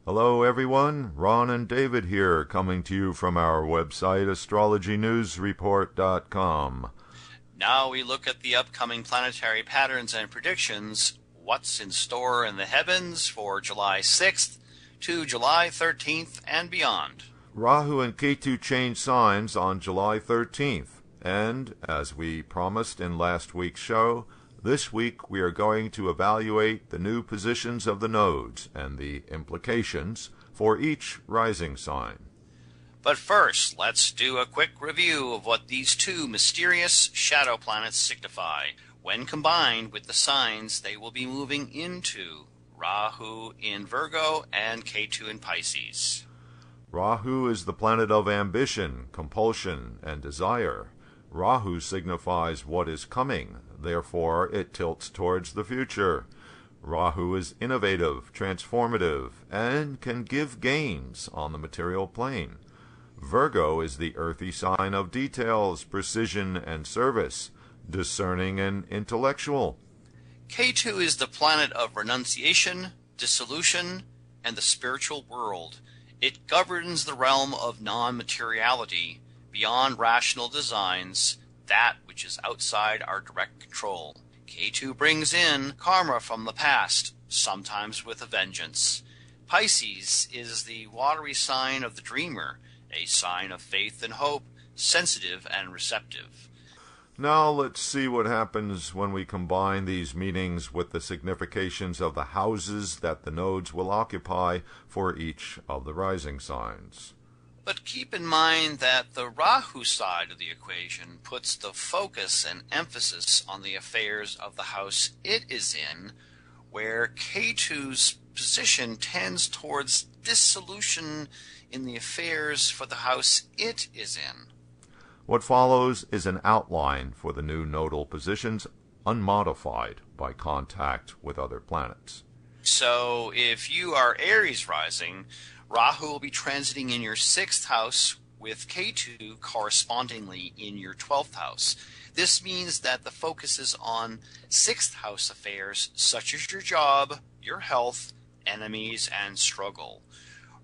Hello everyone, Ron and David here, coming to you from our website astrologynewsreport.com. Now we look at the upcoming planetary patterns and predictions, what's in store in the heavens for July 6th to July 13th and beyond. Rahu and Ketu change signs on July 13th, and as we promised in last week's show, this week we are going to evaluate the new positions of the nodes and the implications for each rising sign. But first, let's do a quick review of what these two mysterious shadow planets signify when combined with the signs they will be moving into, Rahu in Virgo and Ketu in Pisces. Rahu is the planet of ambition, compulsion, and desire. Rahu signifies what is coming, therefore it tilts towards the future. Rahu is innovative, transformative, and can give gains on the material plane. Virgo is the earthy sign of details, precision, and service, discerning and intellectual. Ketu is the planet of renunciation, dissolution, and the spiritual world. It governs the realm of non-materiality, beyond rational designs, that which is outside our direct control. Ketu brings in karma from the past, sometimes with a vengeance. Pisces is the watery sign of the dreamer, a sign of faith and hope, sensitive and receptive. Now let's see what happens when we combine these meanings with the significations of the houses that the nodes will occupy for each of the rising signs. But keep in mind that the Rahu side of the equation puts the focus and emphasis on the affairs of the house it is in, where Ketu's position tends towards dissolution in the affairs for the house it is in. What follows is an outline for the new nodal positions, unmodified by contact with other planets. So if you are Aries Rising, Rahu will be transiting in your 6th house with Ketu correspondingly in your 12th house. This means that the focus is on 6th house affairs such as your job, your health, enemies, and struggle.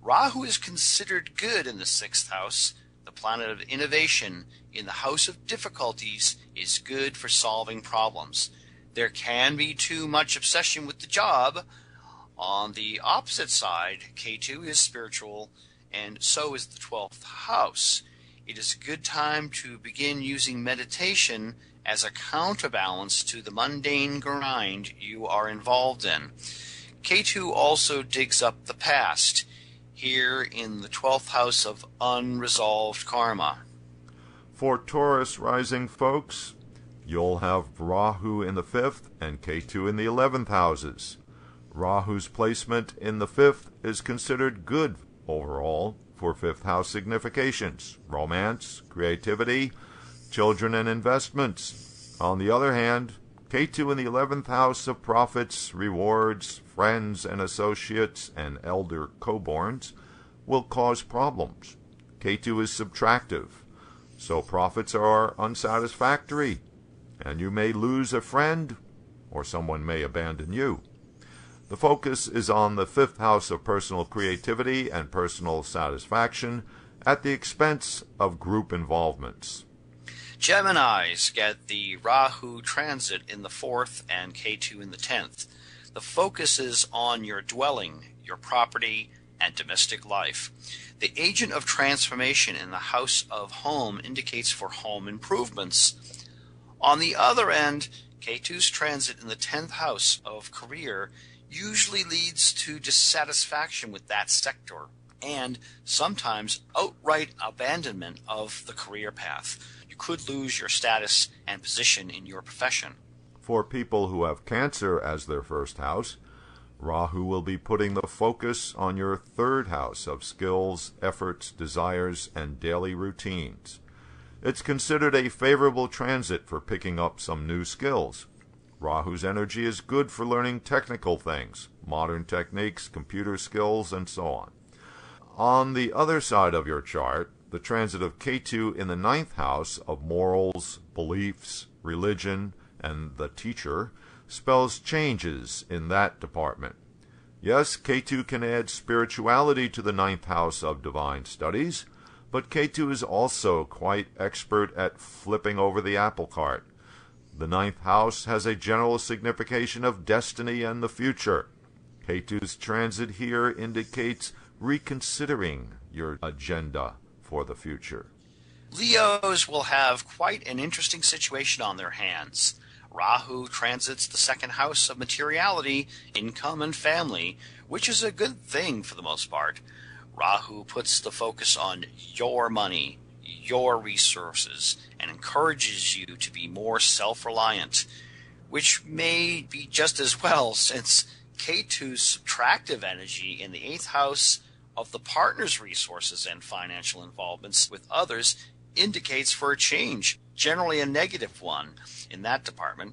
Rahu is considered good in the 6th house. The planet of innovation in the house of difficulties is good for solving problems. There can be too much obsession with the job. On the opposite side, Ketu is spiritual, and so is the 12th house. It is a good time to begin using meditation as a counterbalance to the mundane grind you are involved in. Ketu also digs up the past, here in the 12th house of unresolved karma. For Taurus Rising folks, you'll have Rahu in the 5th and Ketu in the 11th houses. Rahu's placement in the 5th is considered good overall for 5th house significations, romance, creativity, children, and investments. On the other hand, Ketu in the 11th house of profits, rewards, friends and associates, and elder co-borns will cause problems. Ketu is subtractive, so profits are unsatisfactory, and you may lose a friend, or someone may abandon you. The focus is on the 5th house of personal creativity and personal satisfaction at the expense of group involvements. Geminis get the Rahu transit in the 4th and Ketu in the 10th. The focus is on your dwelling, your property, and domestic life. The agent of transformation in the house of home indicates for home improvements. On the other end, Ketu's transit in the 10th house of career usually leads to dissatisfaction with that sector and sometimes outright abandonment of the career path. You could lose your status and position in your profession. For people who have Cancer as their 1st house, Rahu will be putting the focus on your 3rd house of skills, efforts, desires, and daily routines. It's considered a favorable transit for picking up some new skills. Rahu's energy is good for learning technical things, modern techniques, computer skills, and so on. On the other side of your chart, the transit of Ketu in the 9th house of morals, beliefs, religion, and the teacher spells changes in that department. Yes, Ketu can add spirituality to the ninth house of divine studies, but Ketu is also quite expert at flipping over the apple cart. The ninth house has a general signification of destiny and the future. Ketu's transit here indicates reconsidering your agenda for the future. Leos will have quite an interesting situation on their hands. Rahu transits the second house of materiality, income, and family, which is a good thing for the most part. Rahu puts the focus on your money, your resources, and encourages you to be more self-reliant, which may be just as well since Ketu's subtractive energy in the 8th house of the partner's resources and financial involvements with others indicates for a change, generally a negative one in that department.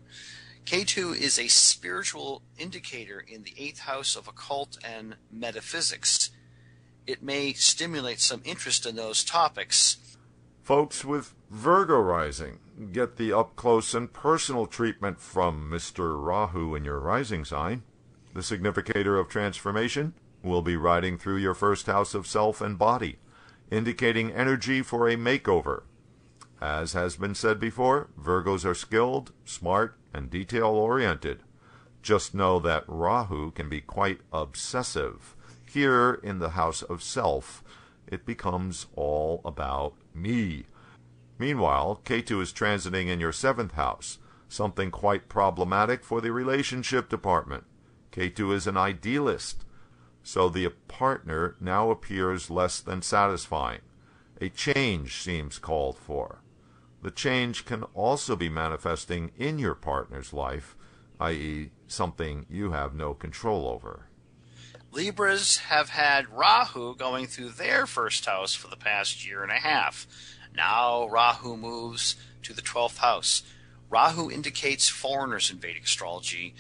Ketu is a spiritual indicator in the 8th house of occult and metaphysics. It may stimulate some interest in those topics. Folks with Virgo Rising get the up-close and personal treatment from Mr. Rahu in your rising sign. The significator of transformation will be riding through your first house of self and body, indicating energy for a makeover. As has been said before, Virgos are skilled, smart, and detail-oriented. Just know that Rahu can be quite obsessive. Here in the house of self, it becomes all about me. Meanwhile, Ketu is transiting in your 7th house, something quite problematic for the relationship department. Ketu is an idealist, so the partner now appears less than satisfying. A change seems called for. The change can also be manifesting in your partner's life, i.e., something you have no control over. Libras have had Rahu going through their first house for the past year and a half. Now Rahu moves to the 12th house. Rahu indicates foreigners in Vedic astrology,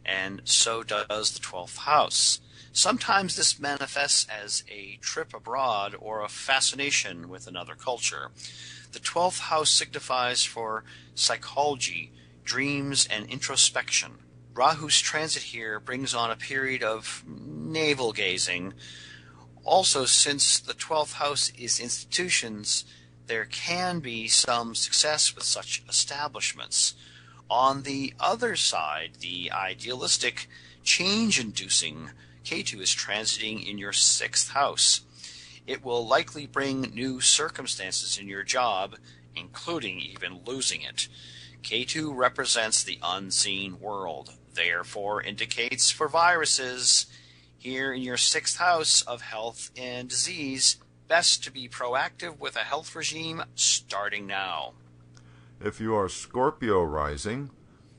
and so does the 12th house. Sometimes this manifests as a trip abroad or a fascination with another culture. The 12th house signifies for psychology, dreams, and introspection. Rahu's transit here brings on a period of navel-gazing. Also, since the 12th house is institutions, there can be some success with such establishments. On the other side, the idealistic, change-inducing Ketu is transiting in your 6th house. It will likely bring new circumstances in your job, including even losing it. Ketu represents the unseen world, therefore indicates for viruses. Here in your 6th house of health and disease, best to be proactive with a health regime starting now. If you are Scorpio Rising,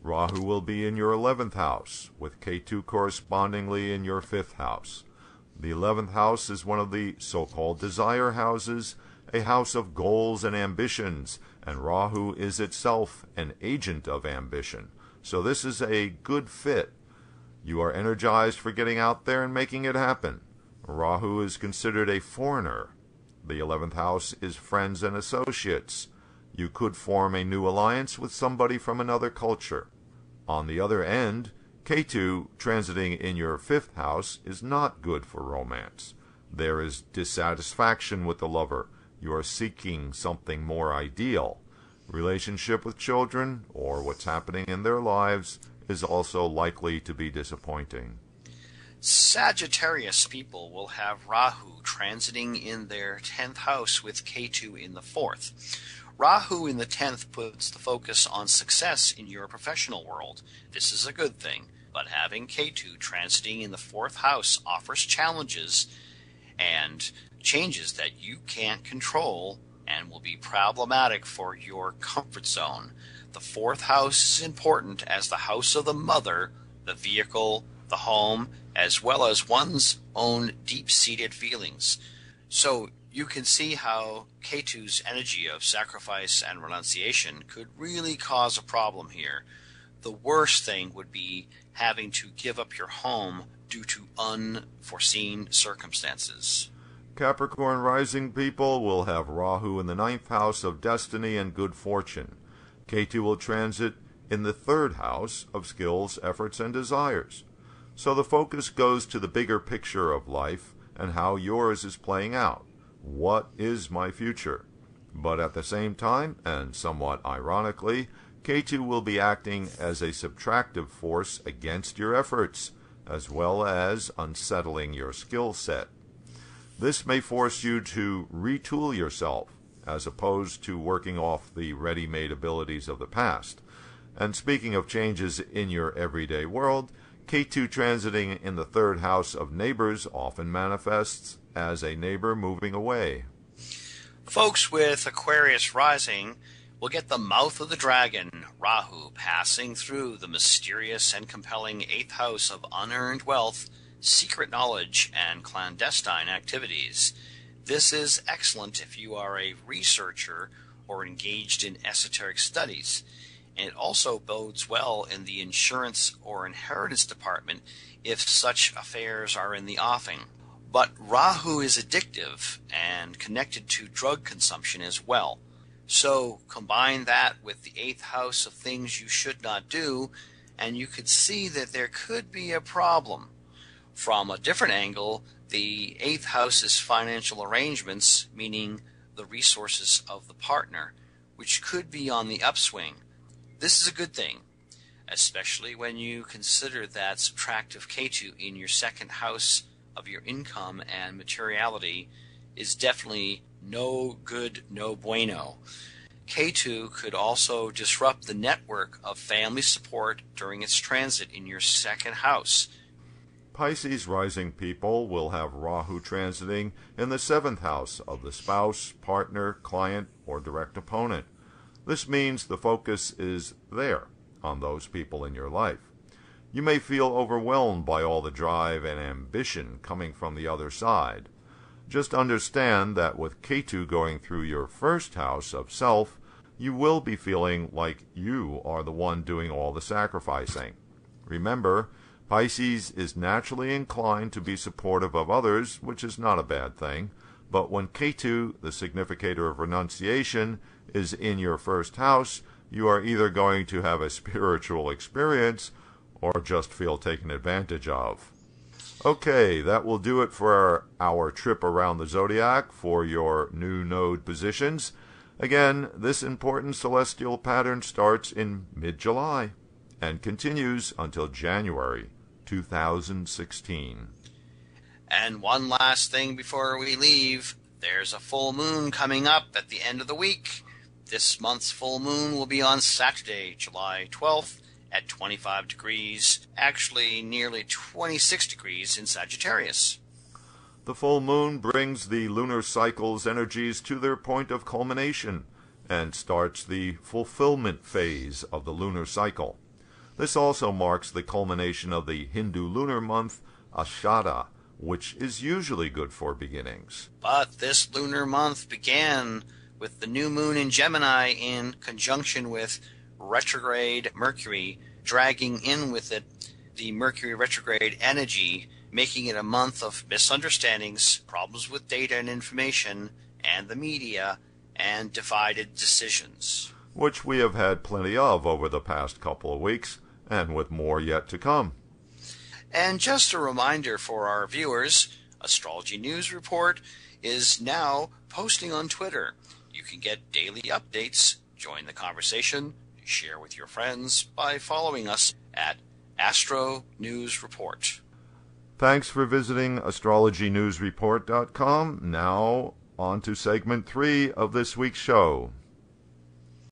Rahu will be in your 11th house, with Ketu correspondingly in your 5th house. The 11th house is one of the so-called desire houses, a house of goals and ambitions, and Rahu is itself an agent of ambition. So this is a good fit. You are energized for getting out there and making it happen. Rahu is considered a foreigner. The 11th house is friends and associates. You could form a new alliance with somebody from another culture. On the other end, Ketu transiting in your 5th house is not good for romance. There is dissatisfaction with the lover. You are seeking something more ideal. Relationship with children, or what's happening in their lives, is also likely to be disappointing. Sagittarius people will have Rahu transiting in their 10th house with Ketu in the 4th. Rahu in the 10th puts the focus on success in your professional world. This is a good thing, but having Ketu transiting in the 4th house offers challenges and changes that you can't control and will be problematic for your comfort zone. The 4th house is important as the house of the mother, the vehicle, the home, as well as one's own deep-seated feelings. So you can see how Ketu's energy of sacrifice and renunciation could really cause a problem here. The worst thing would be having to give up your home due to unforeseen circumstances. Capricorn Rising people will have Rahu in the 9th house of destiny and good fortune. Ketu will transit in the 3rd house of skills, efforts, and desires. So the focus goes to the bigger picture of life and how yours is playing out. What is my future? But at the same time, and somewhat ironically, Ketu will be acting as a subtractive force against your efforts, as well as unsettling your skill set. This may force you to retool yourself, as opposed to working off the ready-made abilities of the past. And speaking of changes in your everyday world, Ketu transiting in the third house of neighbors often manifests as a neighbor moving away. Folks with Aquarius Rising will get the mouth of the dragon, Rahu, passing through the mysterious and compelling 8th house of unearned wealth, secret knowledge, and clandestine activities. This is excellent if you are a researcher or engaged in esoteric studies. And it also bodes well in the insurance or inheritance department if such affairs are in the offing. But Rahu is addictive and connected to drug consumption as well. So combine that with the 8th house of things you should not do, and you could see that there could be a problem. From a different angle, the 8th house is financial arrangements, meaning the resources of the partner, which could be on the upswing. This is a good thing, especially when you consider that subtractive Ketu in your second house of your income and materiality is definitely no good, no bueno. Ketu could also disrupt the network of family support during its transit in your second house. Pisces Rising people will have Rahu transiting in the 7th house of the spouse, partner, client, or direct opponent. This means the focus is there, on those people in your life. You may feel overwhelmed by all the drive and ambition coming from the other side. Just understand that with Ketu going through your first house of self, you will be feeling like you are the one doing all the sacrificing. Remember, Pisces is naturally inclined to be supportive of others, which is not a bad thing, but when Ketu, the significator of renunciation, is in your first house, you are either going to have a spiritual experience or just feel taken advantage of. Okay, that will do it for our trip around the zodiac for your new node positions. Again, this important celestial pattern starts in mid-July and continues until January 2016. And one last thing before we leave, there's a full moon coming up at the end of the week. This month's full moon will be on Saturday, July 12th at 25 degrees, actually nearly 26 degrees in Sagittarius. The full moon brings the lunar cycle's energies to their point of culmination and starts the fulfillment phase of the lunar cycle. This also marks the culmination of the Hindu lunar month, Ashada, which is usually good for beginnings. But this lunar month began with the new moon in Gemini in conjunction with retrograde Mercury, dragging in with it the Mercury retrograde energy, making it a month of misunderstandings, problems with data and information, and the media, and divided decisions. Which we have had plenty of over the past couple of weeks, and with more yet to come. And just a reminder for our viewers, Astrology News Report is now posting on Twitter. You can get daily updates, join the conversation, share with your friends by following us at Astro News Report. Thanks for visiting astrologynewsreport.com. Now, on to segment 3 of this week's show.